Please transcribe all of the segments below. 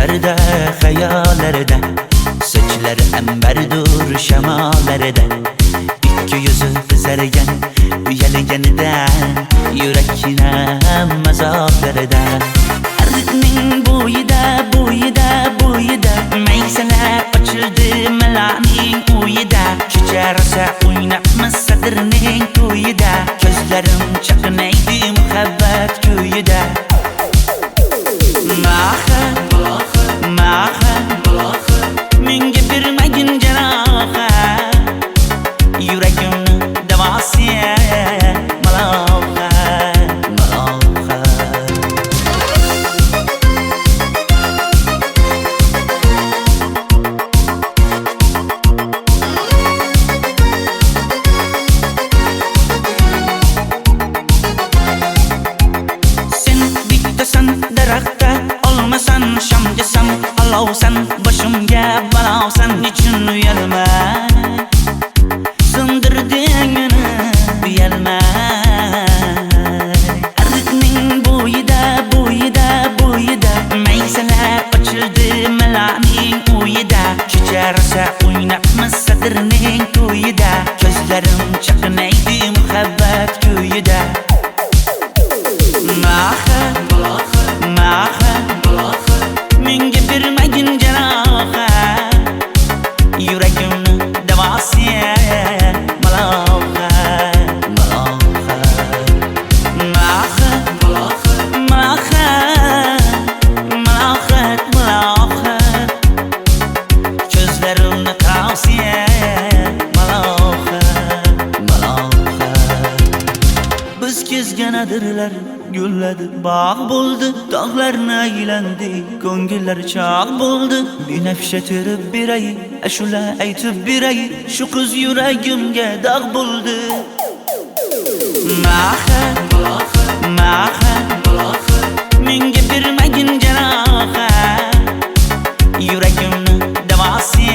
Düşlerde, hayallarda, saçları emberdur şemalarda. İki yüzü kızargan, uyalganidan, yurakina mazoblarda. Arıqning bo'yida, bo'yida, bo'yida, maysalar ochildi malaning uyida. Kecha rosa o'ynabmiz sadirning to'yida, ko'zlarim chaqnaydi muhabbat kuyida. Maha, maha, menga bermagin janoha, yuragimni davosi maloha, maloha. Sen bittasan daraxtda, olmasan shamgasan, olovsan boshimga balosan. Nechun uyalma, sindirding meni uyalma. Arıqning bo'yida, bo'yida, bo'yida, maysalar ochildi malaning uyida. Kecha rosa o'ynabmiz sadirning to'yida, ko'zlarim chaqnaydi muhabbat kuyida. Maha, maha, menga bermagin janoha, yuragimni davosi maloha, maloha. Maha, maha, malohat, malohat, ko'zlarimni tavsi maloha, maloha. Biz kezgan adirlar gulladi, bog' bo'ldi, tog'larni aylandi, ko'ngillar chog' bo'ldi. Binafsha terib beray, ashula aytib beray, shu qiz yuragimga dog' bo'ldi. Maha, maha, menga bermagin janoha, yuragimni davosi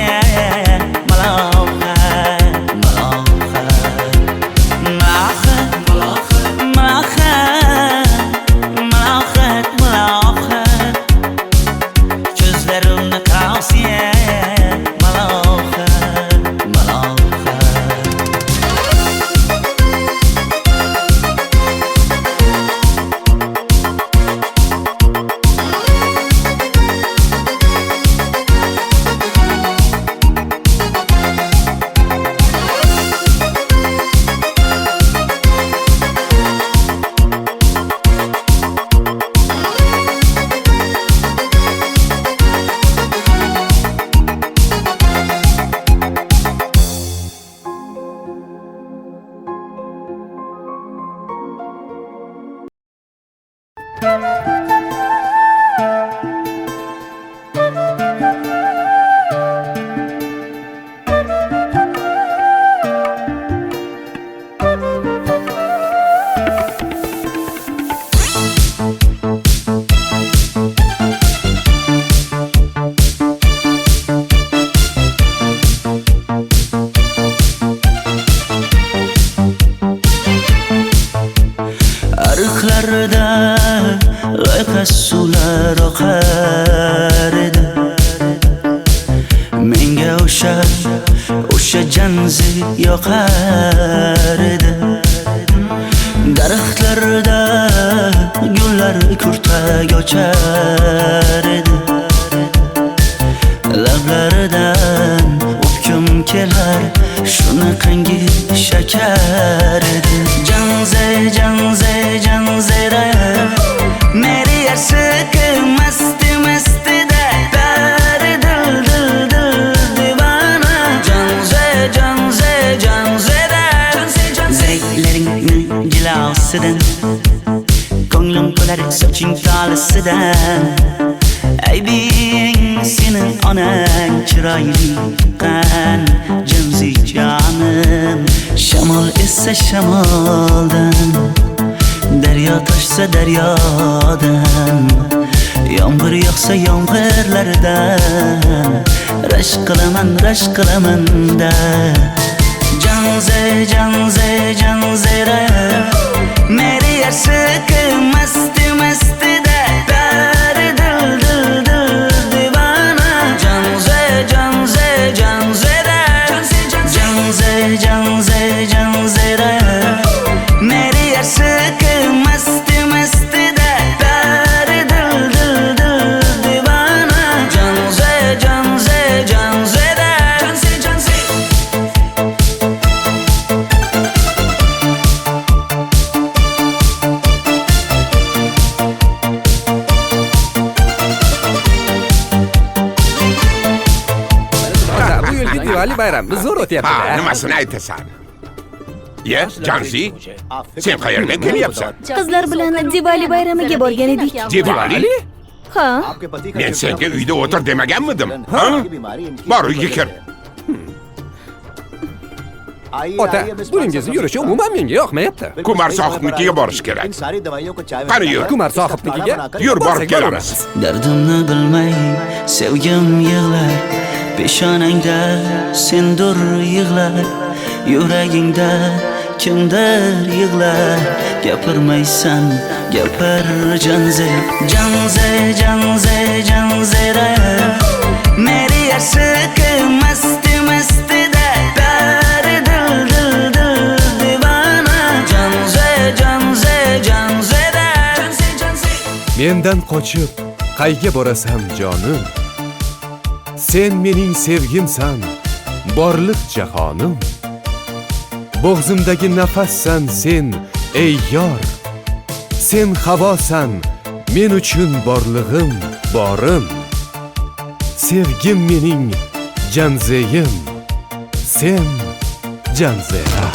maloha, maloha. Maha, maha, malohat, malohat, ko'zlarimni tavsi maloha, maloha. Arıqlarda loyqa suvlar oqar edi, menga o'sha janzi yoqar edi. Daraxtlarda gullar kurtak ochar edi, lablaridan o'pkim kelar, shunaqangi shakar edi. Janze, janze, janzera, meri yarsiqi masti mastida, bari dil dil dil divana. Janze, janze, janzera, zeylaringni jilosidan, ko'nglim to'lar soching tolisidan. Aybing sening onang chiroyli qan, janzi jonim. Shamol essa shamoldan, daryo toshsa daryodan, yomg'ir yog'sa yomg'irlardan, rashk qilaman da. Janze, janze, janzera, meri yarsiqi masti mastida, bari dil dil dil Diwali bayramimiz zo'r Ha, o'tyapti-da. nimasini aytasan? Ye, Janzi, sen qayerdan kelyapsan? Qizlar bilan Diwali bayramiga borgan edik. Diwali? Ha, Men senga uyda o'tir demaganmidim? Ha? Bor, uyga kir. Ota, buningizni yurishi umuman menga yoqmayapti. Kumar sohibnikiga borish kerak. Qani yur. Kumar sohibnikiga Yur, borib borsak kelamiz. Dardimni bilmay sevgim yig'lar, peshonangda sendur yig'lar, yuragingda kimdir yig'lar. Gapirmaysan, gapir Janze, Janze, Janze, Janzera. Meri aşık masti masti da pari dil dil dil divana. Janze, Janze, Janzera. Janze, Janze. Mendan qochib qayga borasan jonim? Sen mening sevgimsan, borliq jahonim. Bo'g'zimdagi nafassan sen, ey yor. Sen havosan, men uchun borlig'im, borim. Sevgim mening Janzeyim, sen Janzera.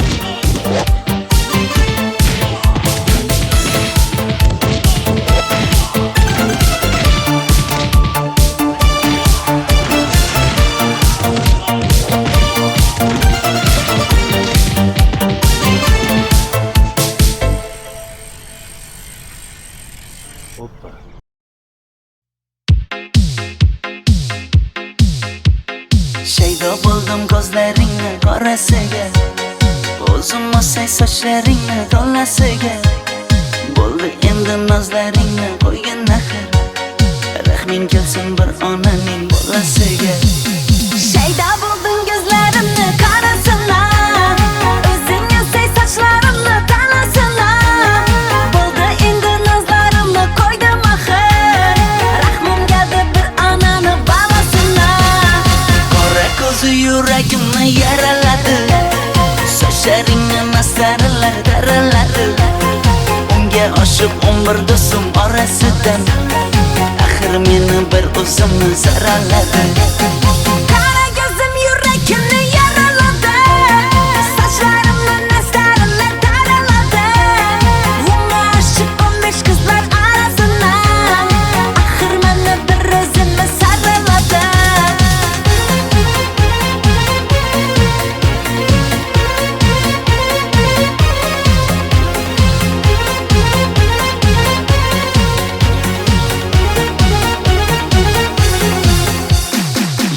Shaydo bo'ldim ko'zlaringni qorasiga, o'zim o'say sochlaringni to'lasiga. Bo'ldi endi nozlaringni qo'ygan naxir, rahming kelsin bir onaning bolasiga. shayda bo'lding ko'zlarimni qarasana, o'zing yasay sochlarimni tanasana. Bo'ldi endi nazlarimni qo'ydim axir, rahmim keldi bir onani bolasina. Qora ko'zi yuragimni yaraladi, sochlaringni mastarlar daraladi. Unga oshiq 11 do'stim orasidan, axir meni bir o'zimni zaraladi. Qara ko'zim yuragimni yaraladi, sochlarimni nastarlar taraladi. Unga oshiq 15 qizlar arasina, axir meni bir o'zimni saraladi.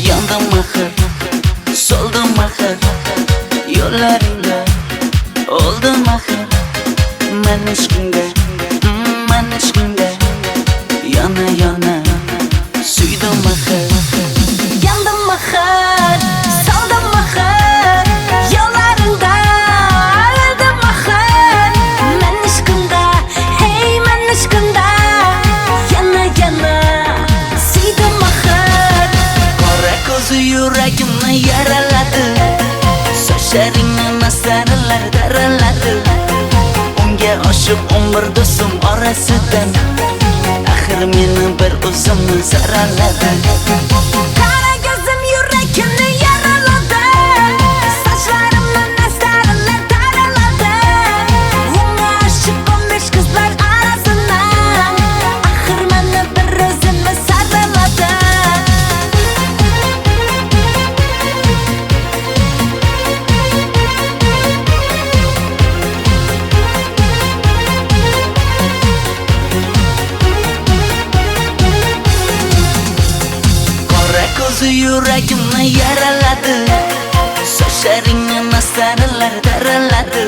Yandım axir, soldim axir, yo'llaringda oldim axir. Men ishqingda, men ishqingda yana yana suydim axir. Yandım axir, soldim axir, yo'llaringda oldim axir. Men ishqimda, hey men ishqimda yana yana suydim axir. Qora ko'zi yuragimni yaraladi, sochlaringni mastarlar daraladi. Unga oshiq 11 do'stim orasidan, axir meni bir o'zimni zaraladi. Qara ko'zim yuragimni yaraladi, sochlarimni nastarlar taraladi. Unga oshiq 15 qizlar arasina, axir meni bir o'zimni saraladi. Qora ko'zi yuragimni yaraladi, sochlaringni mastarlar daraladi.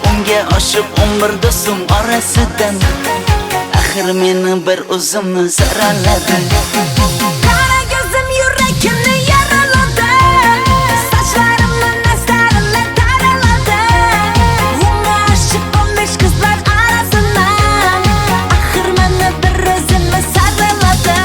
Unga oshiq 11 do'stim orasidan, axir meni bir o'zimni zaraladi. Qara ko'zim yuragimni yaraladi, sochlarimni nastarlar taraladi. Unga oshiq 15 qizlar arasina, axir meni bir o'zimni saraladi.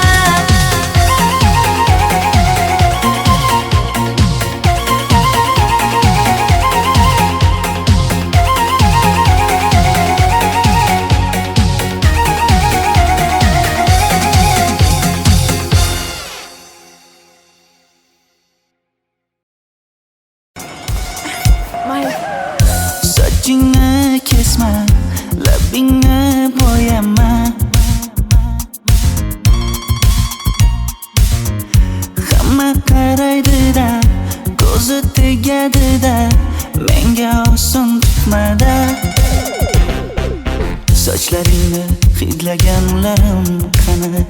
Sochlaringni hidlaganlarim qani?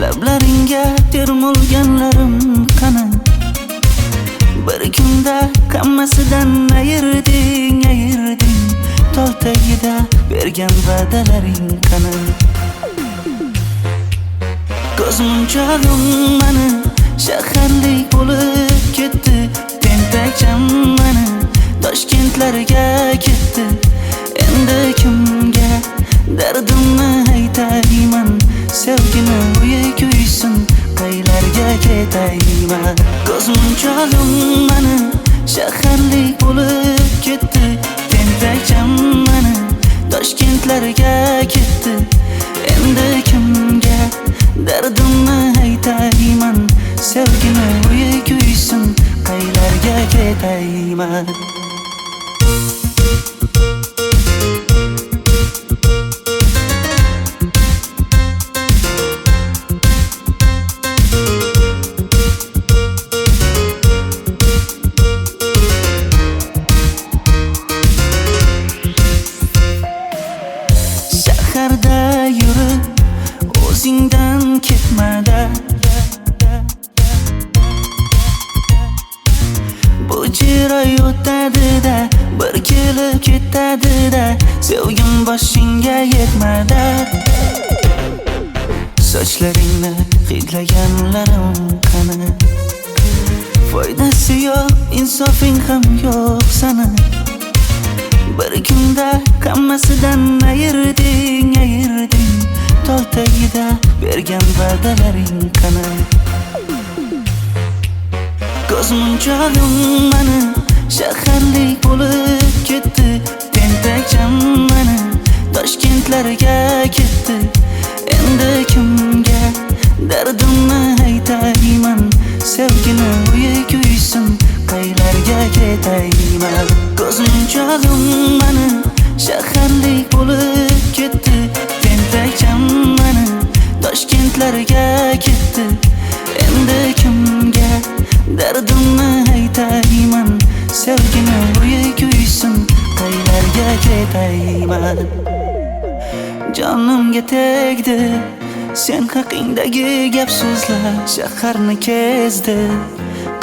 Lablaringga termulganlarim qani? Bir kunda hammasidan ayırding Tol tagida bergan va'dalaring qani? Ko'zmunchog'im mani shaharlik bo'lib ketdi. Tentakcham mani Toshkentlarga ketdi. Endi kimga dardimni aytayman? Sevgini uyi kuysin, qaylarga ketayman? Ko'zmunchog'im mani shaharlik bo'lib ketdi. Tentakcham mani Toshkentlarga ketdi. Endi kimga dardimni aytayman? Sevgini uyi kuysin, qaylarga ketayman? Shaharda yurib o'zingdan ketmada, bu jiroy o'tadi-da, bir kelib ketadi-da, sevgim boshingga yetmada. Sochlaringni hidlaganlarim qani? Foydasi yo'q, insofing ham yo'q sana. Bir kunda hammasidan ayırding Tol tagida bergan va'dalaring qani? Ko'zmunchog'im mani shaharlik bo'lib ketdi. Tentakcham mani Toshkentlarga ketdi. Endi kimga dardimni aytayman? Sevgini uyi kuysin, qaylarga ketayman? Ko'zmunchog'im mani shaharlik bo'lib ketdi. Tentakcham mani Toshkentlarga ketdi. Endi kimga dardimni aytayman? Sevgini uyi kuysin, qaylarga ketayman? Jonimga tegdi sen haqingdagi gap so'zlar, shaharni kezdi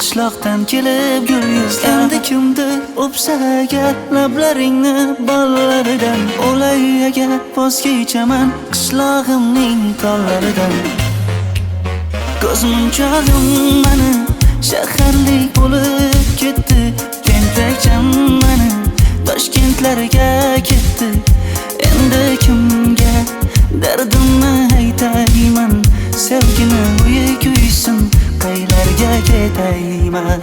qishloqdan kelib gul yuzlar. Endi kimdir o'psa agar lablaringni bollaridan, o'lay agar voz kechaman qishlog'imning tollaridan. Ko'zmunchog'im mani shaharlik bo'lib ketdi. Tentakcham mani Toshkentlarga ketdi. Endi kimga dardimni aytayman? Sevgini uyi kuysin, qaylarga ketayman?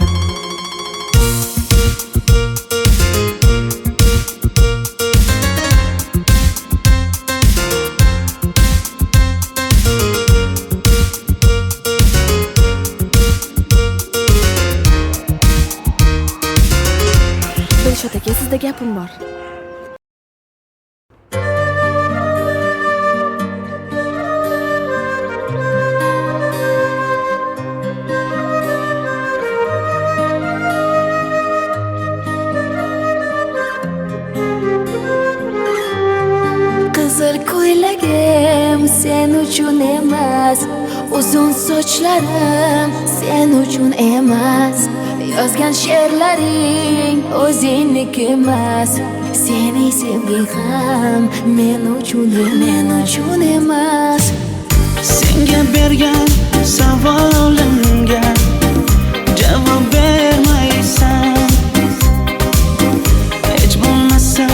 Dilshod aka, sizda gapim bor. Qizil ko'ylagim sen uchun emas, uzun sochlarim sen uchun emas, yozgan she'rlaring o'zingniki emas, sening sevging ham men uchun emas. Senga bergan savolimga javob bermaysan. Hech bo'lmasa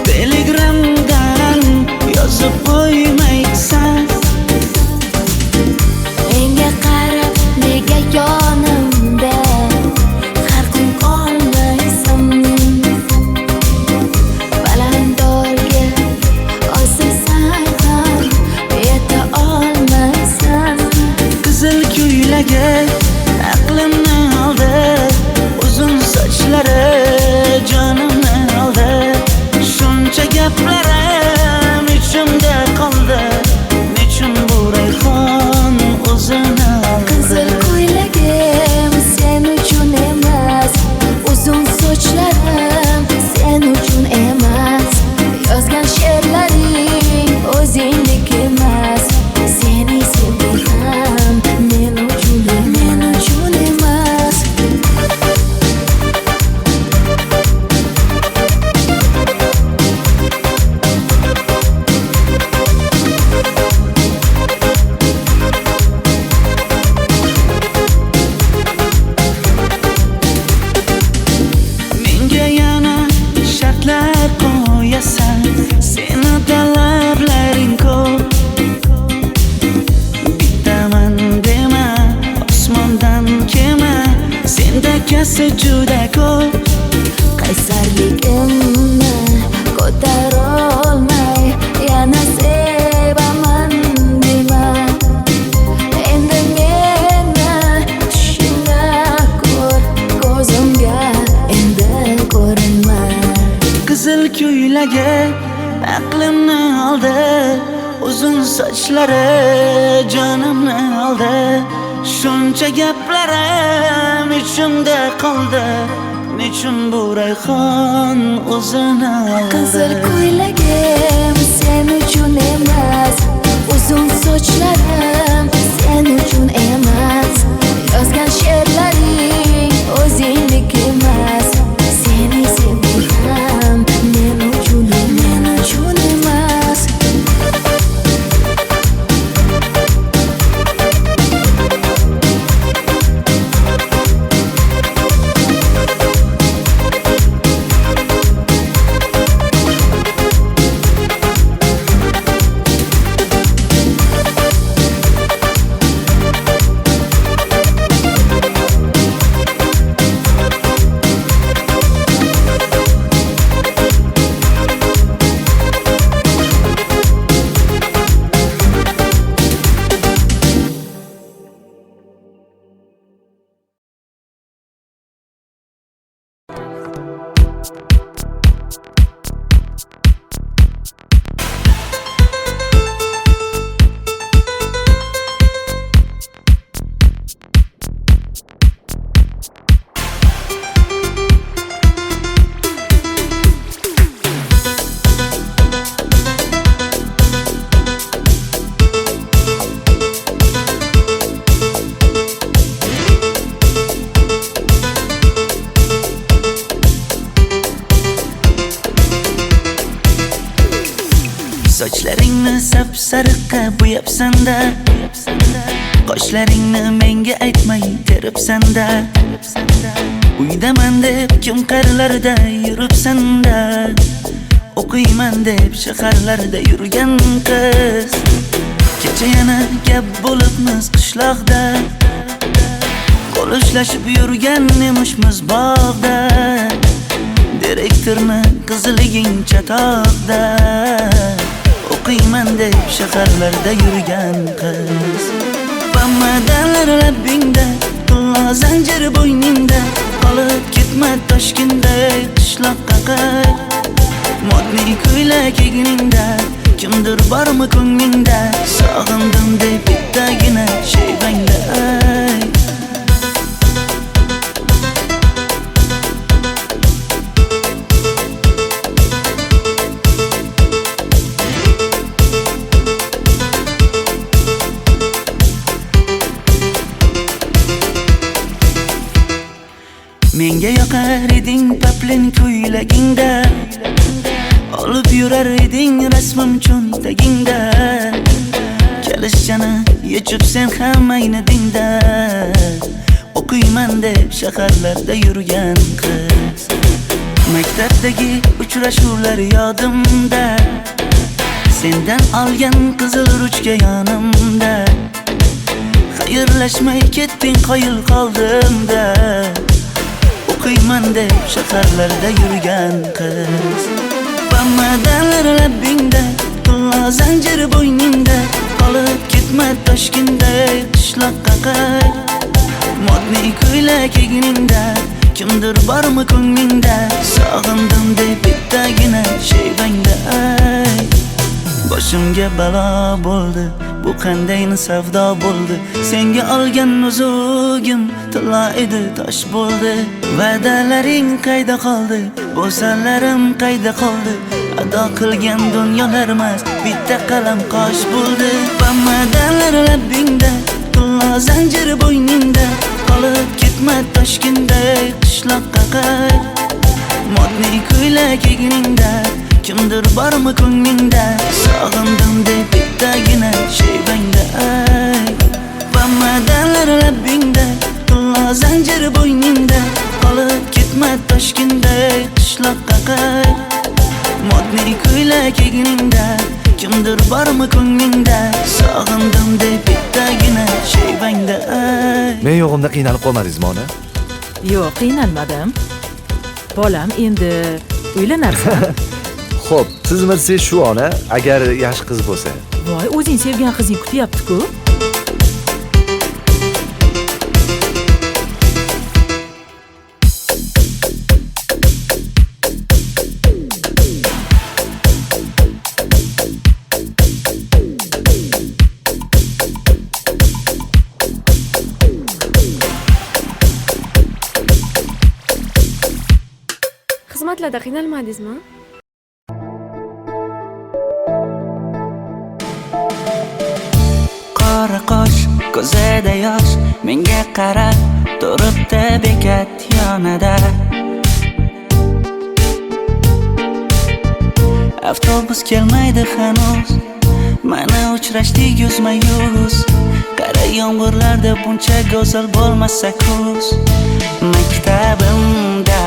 Telegramdan yozib qo'ymaysan. Menga qarab nega yonimda har kun qolmaysan? Balandorga osilsang ham yeta olmaysan. Qizil ko'ylagi aqlimni oldi. esa juda ko'p. qaysarligimni ko'tarolmay yana sevaman dema. Endi meni tushingda ko'r, ko'zimga endi ko'rinma. Qizil ko'ylagi aqlimni oldi, uzun sochlari jonimni oldi. Shuncha gaplarim ichimda qoldi, nechun bu rayhon o'zini oldi. Qizil ko'ylagim sen uchun emas, uzun sochlarim sen uchun emas. Yozgan she'rlaring o'zingdek emas. Seni sevdim men uchun emas. Sochlaringni sap-sariqqa bo'yabsan-da, qoshlaringni menga aytmay teribsan-da. Uydaman deb kim qarlarda yuribsan-da, o'qiyman deb shaharlarda yurgan qiz. Kecha yana gap bo'libmiz qishloqda, qo'l ushlashib yurgan emishmiz bog'da. Direktorni qiziliging chatoqda, o'qiyman deb shaharlarda yurgan qiz. Bamadanlar labbingda, tilla zanjir bo'yningda, qolib ketma Toshkentda qishloqqa qayt. Modniy ko'ylak egningda, kimdir bormi ko'nglingda, sog'indim deb bittagina shevangda ayt. Menga yoqar eding paplin ko'ylagingda, olib yurar eding rasmim cho'ntagingda. Kalishchani yechib sen ham aynadingda, o'qiyman deb shaharlarda yurgan qiz. Maktabdagi uchrashuvlar yodimda, sendan olgan qizil ruchka yonimda. Xayrlashmay ketding qoyil qoldimda, o'qiyman deb shaharlarda yurgan qiz. Bamadanlar labbingda, tilla zanjir bo'yningda, qolib ketma Toshkentda qishloqqa qayt. Modniy ko'ylak egningda, kimdir bormi ko'nglingda, sog'indim deb bittagina shevangda ayt. Boshimga balo bo'ldi, bu qanday savdo bo'ldi. Senga olgan nuzugim tilla edi, tosh bo'ldi. Va'dalaring qayda qoldi, bo'salarim qayda qoldi. Ado qilgan dunyolar emas, bitta qalam qosh bo'ldi. Bamadanlar labbingda, tilla zanjir bo'yningda, qolib ketma Toshkentda qishloqqa qayt. Modniy ko'ylak egningda, kimdir bormi ko'nglingda, sog'indim deb bittagina shevangda ayt. Bamadanlar labbingda, tilla zanjir bo'yningda, qolib ketma Toshkentda qishloqqa qayt. Modniy ko'ylak egningda, kimdir bormi ko'nglingda, sog'indim deb bittagina shevangda ayt. Men yo'g'imda qiynalib qolmadingizmi ona? Yo'q, qiynalmadim. Bolam, endi uylanarsan. Xo'p, siz shu ona agar yaxshi qiz bo'lsa. Voy, o'zing sevgan qizing kutyapti-ku. Xizmatlarda qiynalmadingizmi? Qora qosh, ko'zida yosh, menga qarab turibdi bekat yonida. Avtobus kelmaydi hanuz, mana uchrashdik yuzma-yuz. Qara yomg'irlarda buncha go'zal bo'lmasa kuz. Maktabimda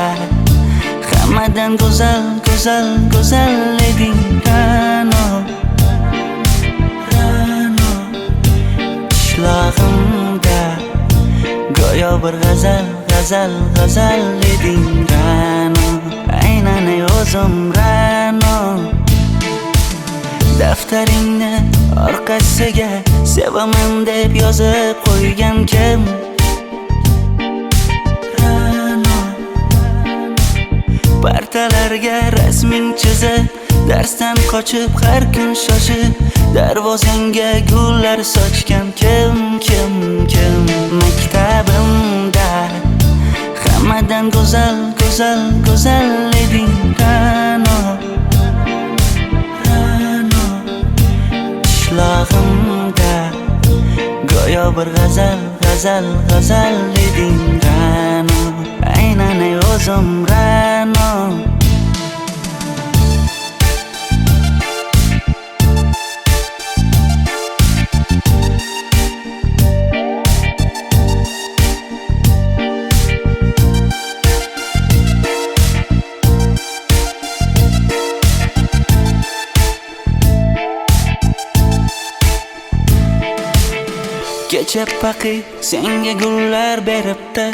hammadan go'zal, go'zal, go'zal eding Ra'no. Qishlog'imda go'yo bir g'azal, g'azal, g'azal eding Ra'no. Aynan o'zim Ra'no. Daftaringni orqasiga sevaman deb yozib qo'ygan kim? Partalarga rasming chizib, darsdan qochib har kun shoshib, darvozangga gullar sochgan kim? Maktabimda hammadan go'zal, go'zal, go'zal eding Ra'no. Qishlog'imda go'yo bir g'azal, g'azal, g'azal eding Ra'no. Aynan o'zim Ra'no. Kecha paqi senga gullar beribdi,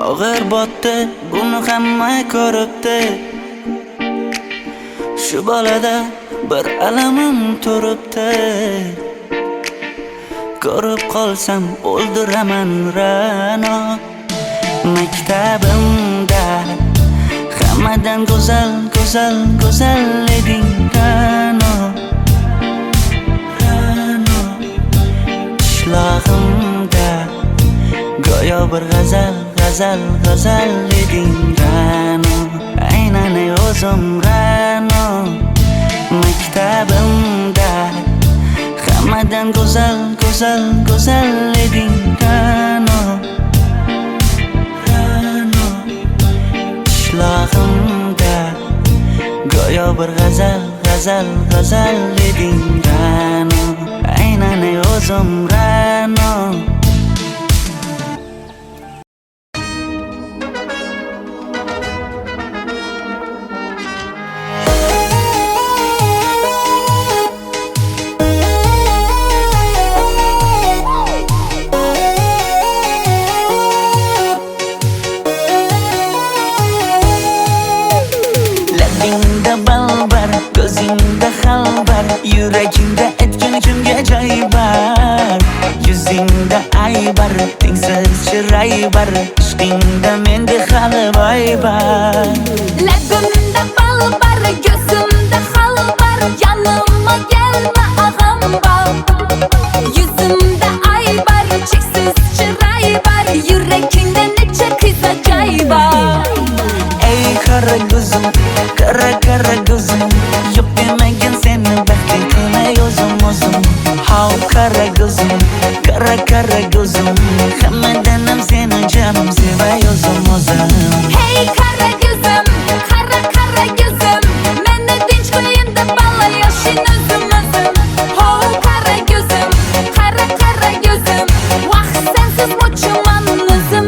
og'ir botdi, buni hamma ko'ribdi. Shu bolada bir alamim turibdi, ko'rib qolsam o'ldiraman Ra'no. Maktabimda hammadan go'zal, go'zal, go'zal eding Ra'no. Qishlog'imda go'yo bir g'azal, g'azal, g'azal eding Ra'no. Aynan o'zim Ra'no. Maktabimda hammadan go'zal, go'zal, go'zal eding Ra'no. Qishlog'imda go'yo bir g'azal, g'azal, g'azal eding Ra'no. Aynan o'zim Ra'no. Labingda balbar, ko'zingda xalbar, yuragingda etgan kimga joy bar. Yuzingda aybar, tengsiz chiray bar, ishqingda menda hali boy bar. Labimda balbar, ko'zimda xalbar, yanıma gelme ağam bal. Yuzimda aybar, cheksiz chiray bar, yuragingda necha qiza joy bar. Ey qara ko'zim, qara qara ko'zim, yo'q demagan seni baxtli qilay o'zim. Hav qara ko'zim, qara qara ko'zim, hammadan ham seni jonim sevay o'zim. Hey qara ko'zim, qara qara ko'zim, meni tinch qo'yinda balla yoshing o'zim. Hav qara ko'zim, qara qara ko'zim, vaqt sensiz mo'chiman o'zim.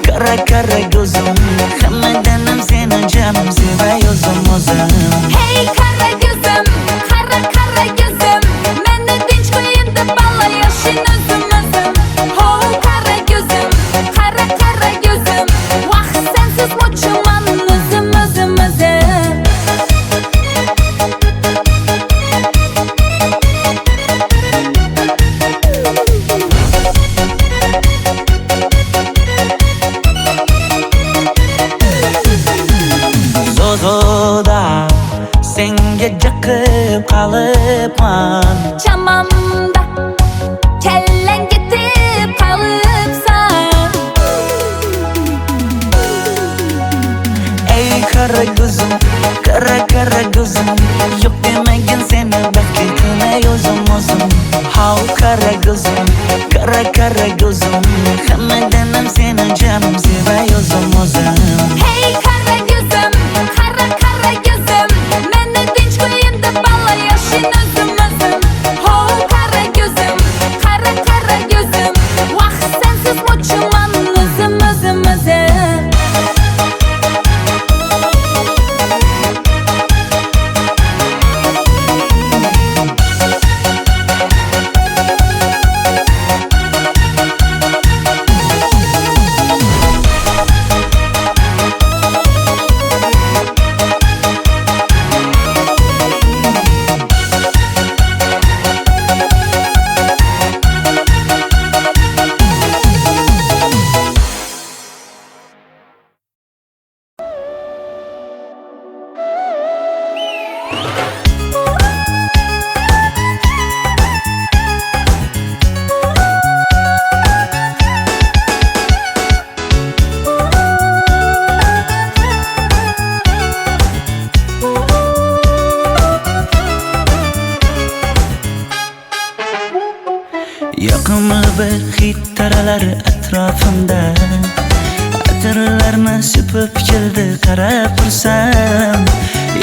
Kara kara gözüm Hammadanam seni canım sevay o'zim Hey kara gözüm, kara kara gözüm Meni tinch qo'yin deb balla yashin o'zim Ho kara gözüm, kara kara gözüm Vaqt sensiz mo'chiman o'zim Zozoda senga jiqib qolibman Chamamda kellang ketib qolibsan Ey kara gözüm kara kara gözüm Yok demagin seni baxtli qilay o'zim How kara gözüm kara gözüm Hammadanam seni canım sevay o'zim Hey kara gözüm, kara kara gözüm Meni tinch qo'yin deb balla yashin o'zim Ho kara gözüm, kara kara gözüm Vaqt sensiz mo'chiman o'zim Yoqimli bir hid taralar atrofimda Atirlarni sepib keldi qarab tursam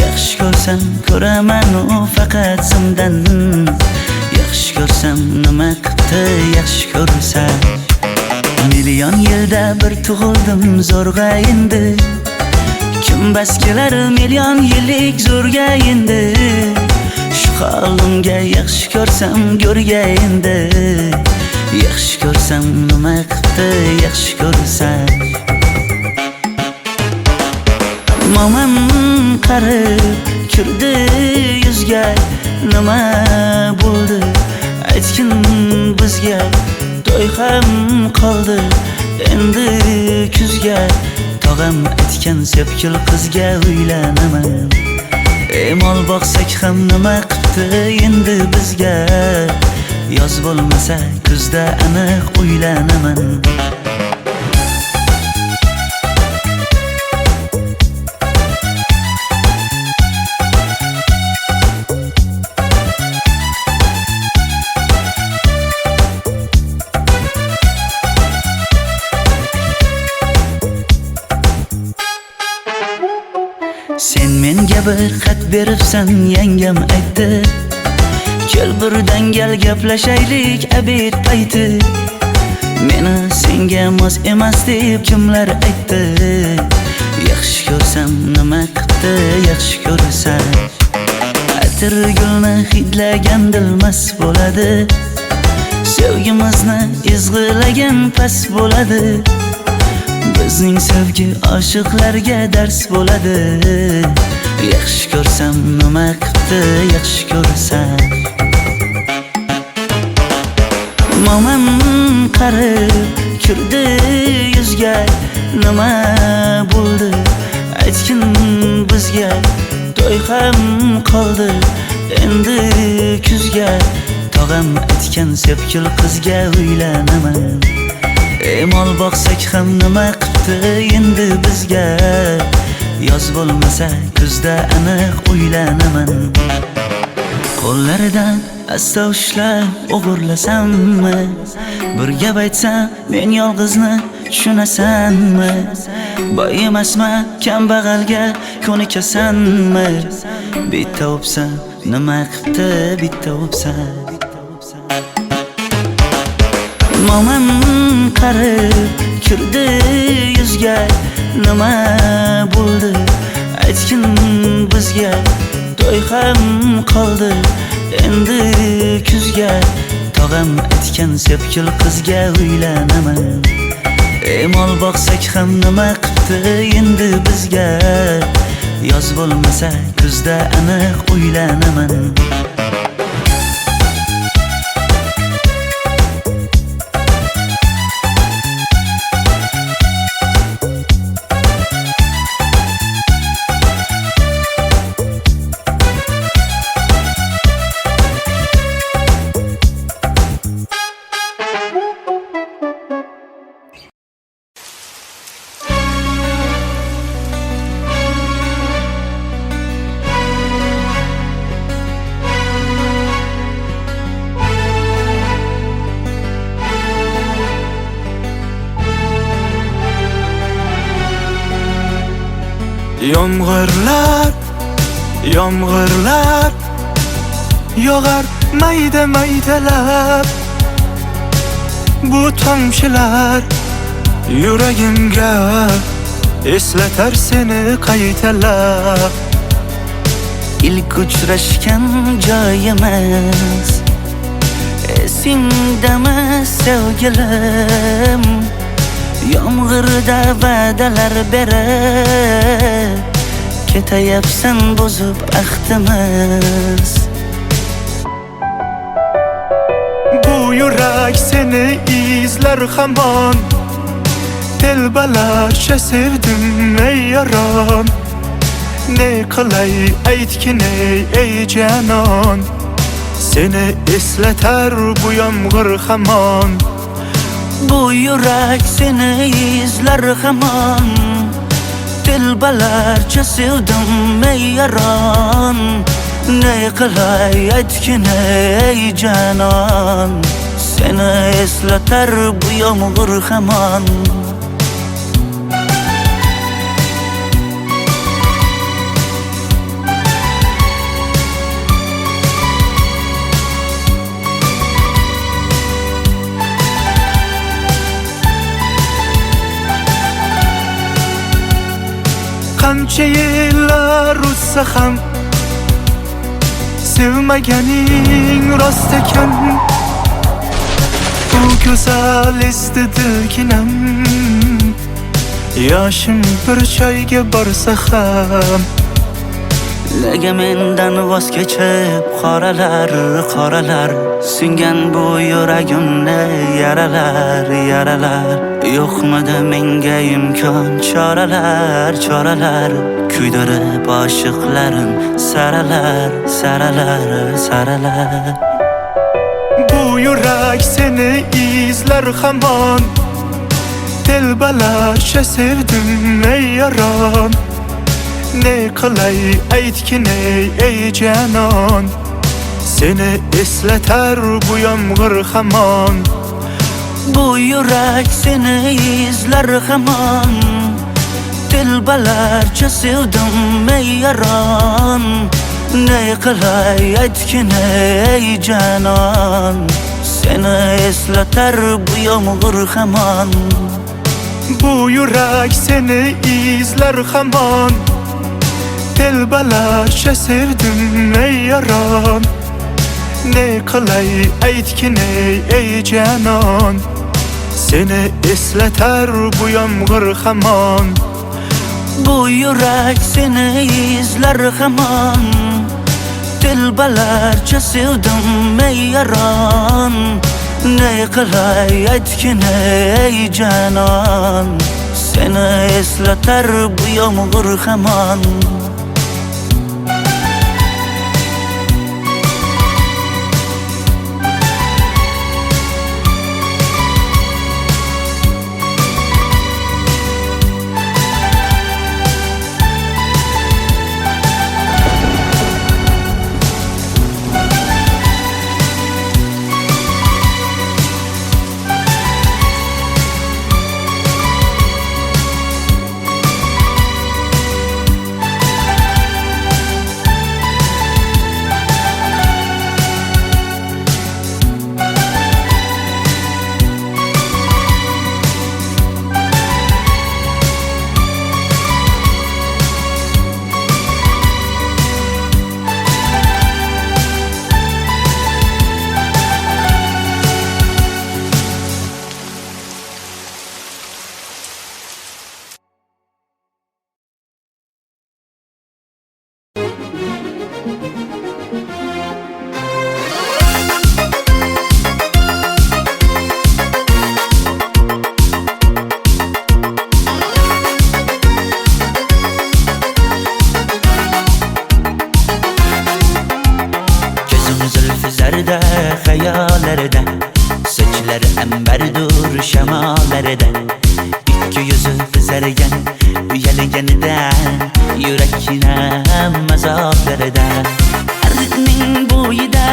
Yaxshi ko'rsam ko'raman u faqat simdan Yaxshi ko'rsam nima qildi yaxshi ko'rsam Million yilda bir tug'ildim zo'rg'a endi Kim bas kelar million yillik zo'rga endi Shu holimga yaxshi ko'rsam go'rga endi Yaxshi ko'rsam nima qildi yaxshi ko'rsam Momam qarib kirdi yuzga Nima bo'ldi aytgin bizga To'y ham qoldi endi kuzga Tog'am aytgan sepkil qizga uylanaman Mol boqsak ham nima qildi endi bizga Yoz bo'lmasa kuzda aniq uylanaman Sen menga bir xat beribsan yangam aytdi Kel birdan gal gaplashaylik abid payti Meni senga mos emas deb kimlar aytdi Yaxshi ko'rsam nima qildi yaxshi ko'rsam Atir gulni hidlagan dilmas bo'ladi Sevgimizni izg'ilagan pas bo'ladi Bizning sevgi oshiqlarga dars bo'ladi Yaxshi ko'rsam nima qildi yaxshi ko'rsam Momam qarib kirdi yuzga Nima bo'ldi aytgin bizga To'y ham qoldi endi kuzga Tog'am aytgan sepkil qizga uylanaman Mol boqsak ham nima qildi endi bizga Yoz bo'lmasa kuzda aniq uylanaman Qo'llaridan asta ushlab o'g'irlasammi Bir gap aytsam men yolg'izni tushunasanmi Boy emasman kambag'alga ko'nikasanmi Bitta o'psam nima qildi bitta o'psam Mo'min qarib kirdi yuzga, nima bo'ldi aytgin bizga. To'y ham qoldi endi kuzga, tog'am aytgan sepkil qizga uylanaman. Mol boqsak ham nima qipti endi bizga, yoz bo'lmasa kuzda aniq uylanaman. Yomg'irlar, yomg'irlar yog'ar mayda maydalab. Bu tomchilar yuragimga eslatar seni qaytalab. İlk uchrashgan joyimiz esingdami sevgilim? Yomg'irda va'dalar berib ketayapsan bozib ahdimiz. Bu yurak seni izler hamon, telbalarcha sevdim ey yaron. Ne qilay aytgin ey canon, seni eslatar bu yomg'ir hamon. Bu yurak seni izler hamon, telbalarcha sevdim ey yaron. Ne qilay aytgin ey canon, seni eslatar bu yomg'ir hamon. Qancha yillar o'tsa ham sevmaganing rost ekan. Bu go'zal esdi dilginam, yoshim bir joyga borsa ham. Nega mendan voz kechib qoralar, qoralar singan bu yuragimni yaralar, yaralar. Yo'qmidi menga imkon choralar, choralar kuydirib oshiqlarim saralar, saralar, saralar. Bu yurak seni izler hamon, telbalarcha sevdim ey yaron. Ne qilay aytgin ey canon, seni eslatar bu yomg'ir hamon. Bu yurak seni izler hamon, telbalarcha sevdim ey yaron. Ne qilay aytgin ey canon, seni eslatar bu yomg'ir hamon. Bu yurak seni izler hamon, telbalarcha sevdim ey yaron. Ne qilay aytgin ey canon, seni eslatar bu yomg'ir hamon. Bu yurak seni izler hamon, telbalarcha sevdim ey yaron. Ne qilay aytgin ey canon, seni eslatar bu yomg'ir hamon. Yüzü kızargan uyalganidan yurakkinam azoblarida Ardiqning bo'yida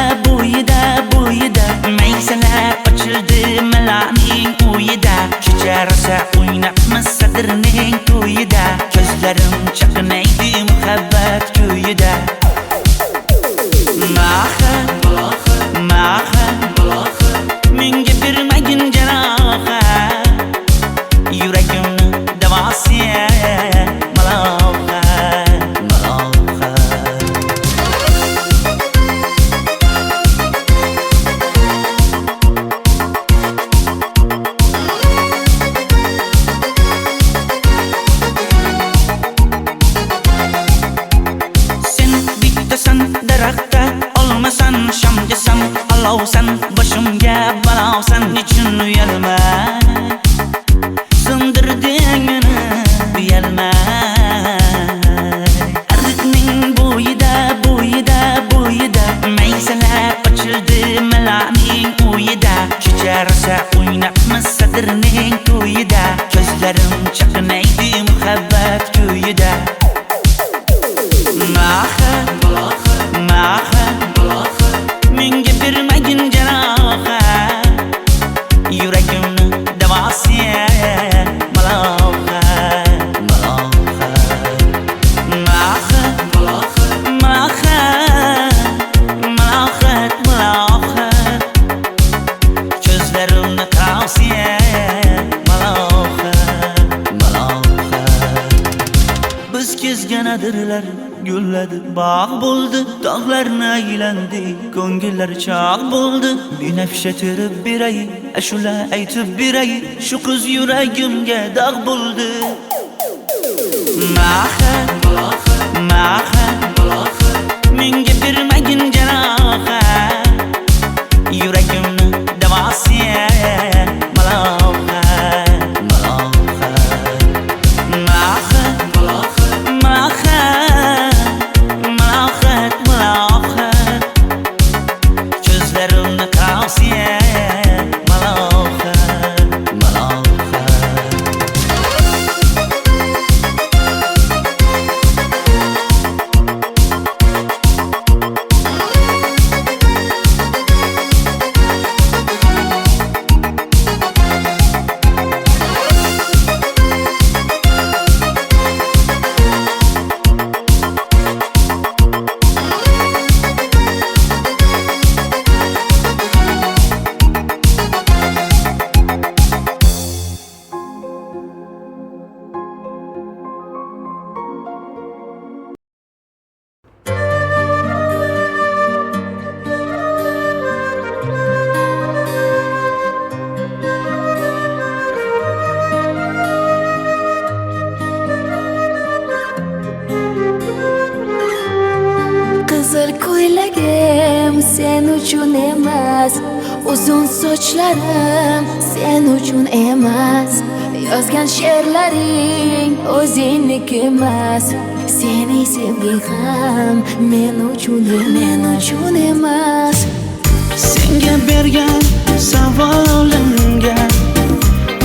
maysalar ochildi malaning uyida Kecha rosa o'ynabmiz sadirning to'yida Ko'zlarim chaqnaydi muhabbat ko'yida Maha menga bermagin jarohat Yuragimni davosi maloha Sen bittasan daraxtda olmasan shamgasan olovsan boshimga balosan nechun uyalma sindirding meni uyalma Ardiqning bo'yida maysalar ochildi malaning uyida Kecha rosa o'ynabmiz sadirning to'yida Ko'zlarim chaqnaydi muhabbat ko'yida Maha menga bermagin jarohat Yuragimni davosi maloha Ko'zlarimni tavsiya maloha Biz kezgan adirlar gulladi bog' bo'ldi tog'larni aylandi ko'ngillar chog' bo'ldi binafsha terib beray ashula aytib beray shu qiz yuragimga dog' bo'ldi Maha menga bermagin jarohat Yuragimni davosi maloha Ko'zlarimni tavsiya maloha Qizil ko'ylagim sen uchun emas Uzun sochlarim sen uchun emas Yozgan she'rlaring o'zingniki emas Sening sevging ham men uchun emas Senga bergan savolimga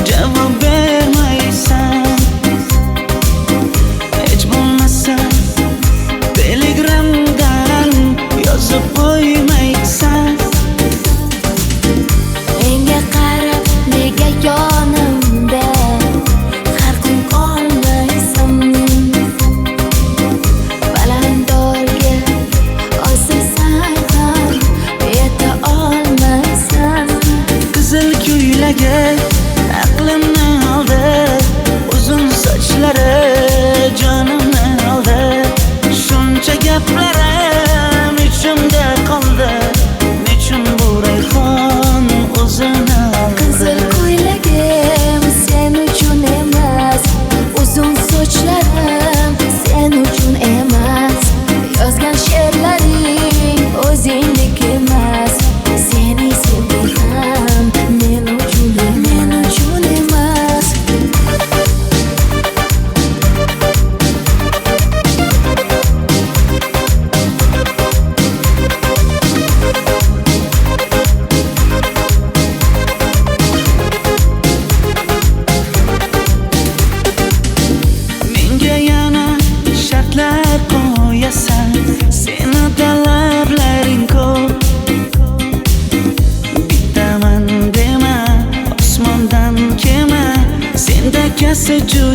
javob bermaysan Hech bo'lmasa telegramdan yozib qo'ymaysan Menga qarab nega yonimda har kun qolmaysan Balandorga osilsang ham yeta olmaysan Qizil ko'ylagi aqlimni oldi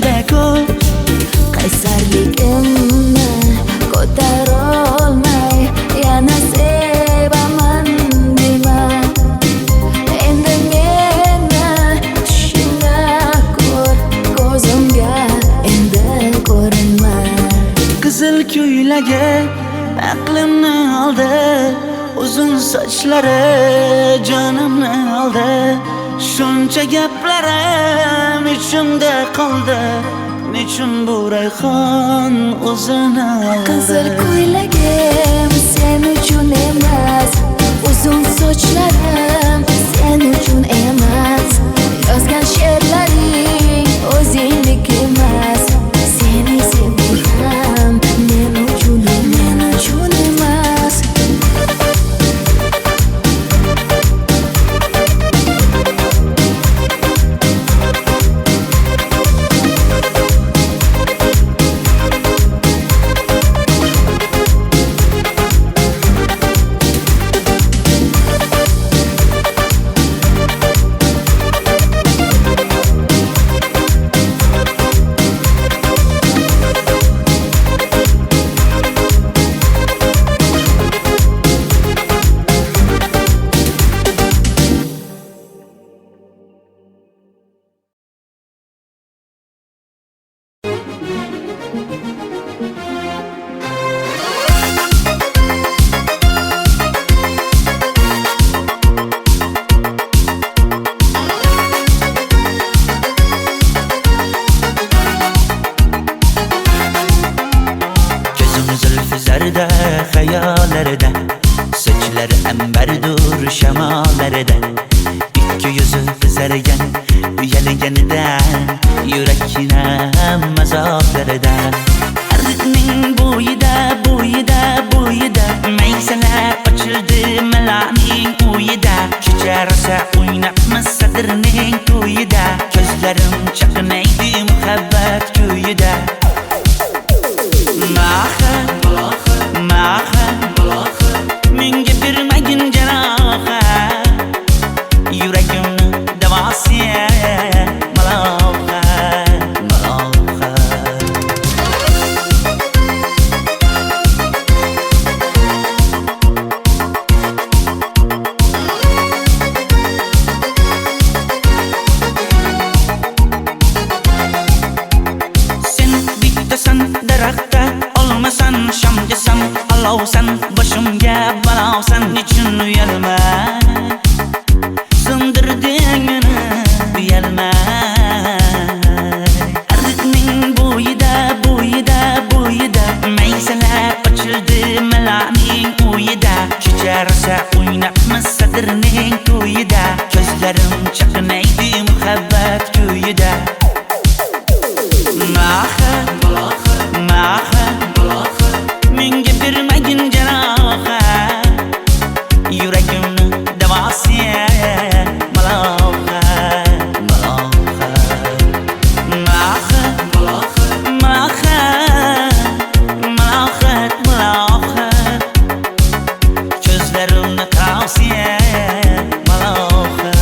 ko'zga ko'z qaysarligimni ko'tarolmay yana sevaman dema. Endi meni tushingda ko'r, ko'zimga endi ko'rinma. qizil ko'ylagi aqlimni oldi, uzun sochlari jonimni oldi. Shuncha gaplarim ichimda qoldi, nechun bu rayhon o'zini oldi. Qizil ko'ylagim sen uchun emas, uzun sochlarim sen uchun emas. Yozgan she'rlaring o'zingdek emas. Seni sevdim men uchun emas. Hayallarda sochlari ambardur shamollarda, ikki yuzi qizargan uyalganida yurakning mazoblarida. Ariqning bo'yida maysalar ochildi malaning uyida. Kecharsa o'ynabmiz sadirning to'yida, ko'zlarim chaqnaydi muhabbat ko'yida. Menga bermagin jarohat, yuragimni davosi malohat. Sen bittasan daraxtda, olmasan shamgasan, olovsan boshimga balosan. Nechun uyalma, sindirding meni uyalma. Ariqning bo'yida maysalar ochildi malaning uyida. Kecharsa o'ynabmiz sadirning to'yida, ko'zlarim chaqnaydi muhabbat ko'yida. Menga bermagin jarohat, yuragimni davosi malohat. Ko'zlarimni qavsi malohat.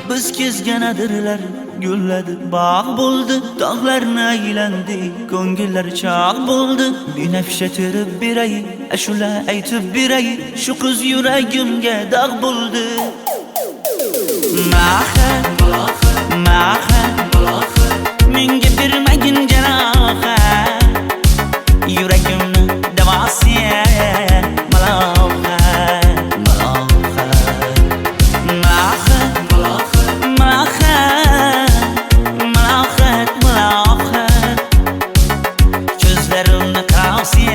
Biz kezganadirlar gulladi, bog' bo'ldi, tog'larni aylandi, ko'ngillar chog' bo'ldi. Binafsha terib beray, ashula aytib beray, shu qiz yuragimga dog' bo'ldi. Menga bermagin jarohat, yuragimni davosi malohat. Ko'zlarimni qavsi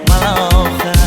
malohat.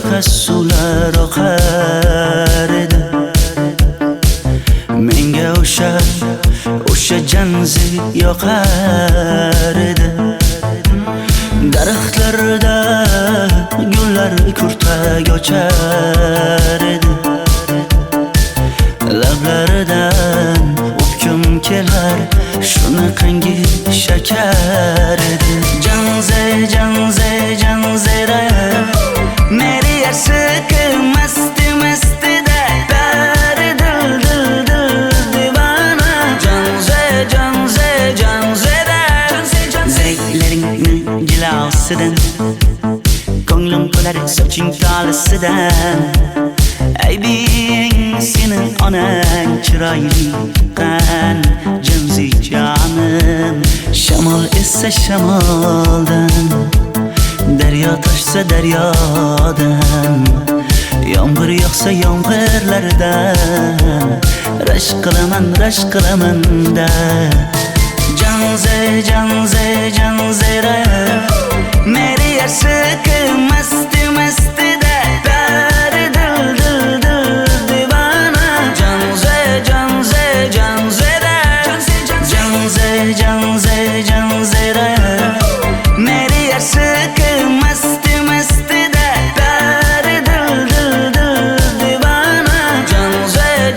boshqa suvlar oqar edi. Menga o'sha janzi yoqar edi. Daraxtlarda gullar kurtak ochar edi. Lablaridan o'pkim kelar, shunaqangi shakar edi. Janzera meri yarsiqi masti mastida bari dil divana. Janzera zeylaringni jilosidan, ko'nglim to'lar soching tolisidan. Aybing senin onang chiroyli qan janzi jonim. Shamol essa shamoldan, daryo toshsa daryodan, yomg'ir yog'sa yomg'irlardan rashk qilaman da. Janzera meri yarsiqi masti mastida bari dil divana. Janzera meri yarsiqi masti mastida bari dil divana. Janzera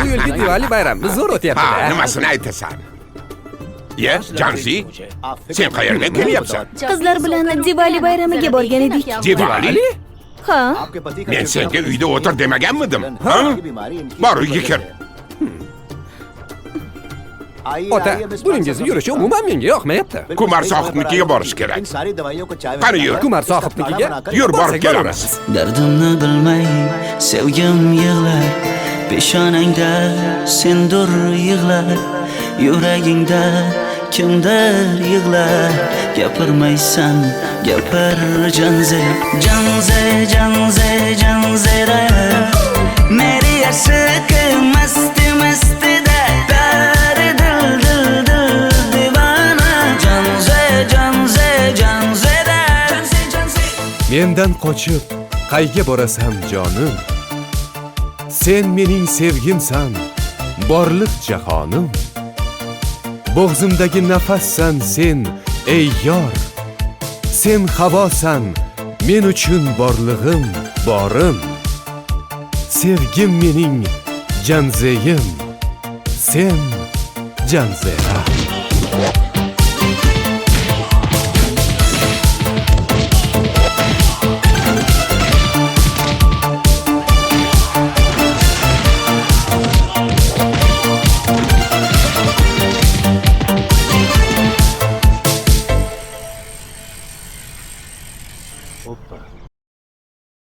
Bu yilgi Diwali bayrami zo'r Ha, o'tyapti-da. nimasini aytasan? Ye, Janzi, sen qayerga kelyapsan? Qizlar bilan Diwali bayramiga borgan edik. Diwali? Ha? Men senga uyda o'tir demaganmidim? Ha? Bor uyga kir. Ota, buningizni yurishi umuman menga yoqmayapti. Kumar sohibnikiga borish kerak. Qani yur. Kumar sohibnikiga Yur, borib borsak kelamiz. Dardimni bilmay sevgim yig'lar, peshonangda sendur yig'lar, yuragingda kimdir yig'lar. Gapirmaysan, gapir janzera meri yarsiqi masti mastida bari dil divana. Janzera Mendan qochib qayga borasan jonim? Sen mening sevgimsan, borliq jahonim. Bo'g'zimdagi nafassan sen, ey yor. Sen havosan, men uchun borlig'im, borim. Sevgim mening janzeyim, sen janzera.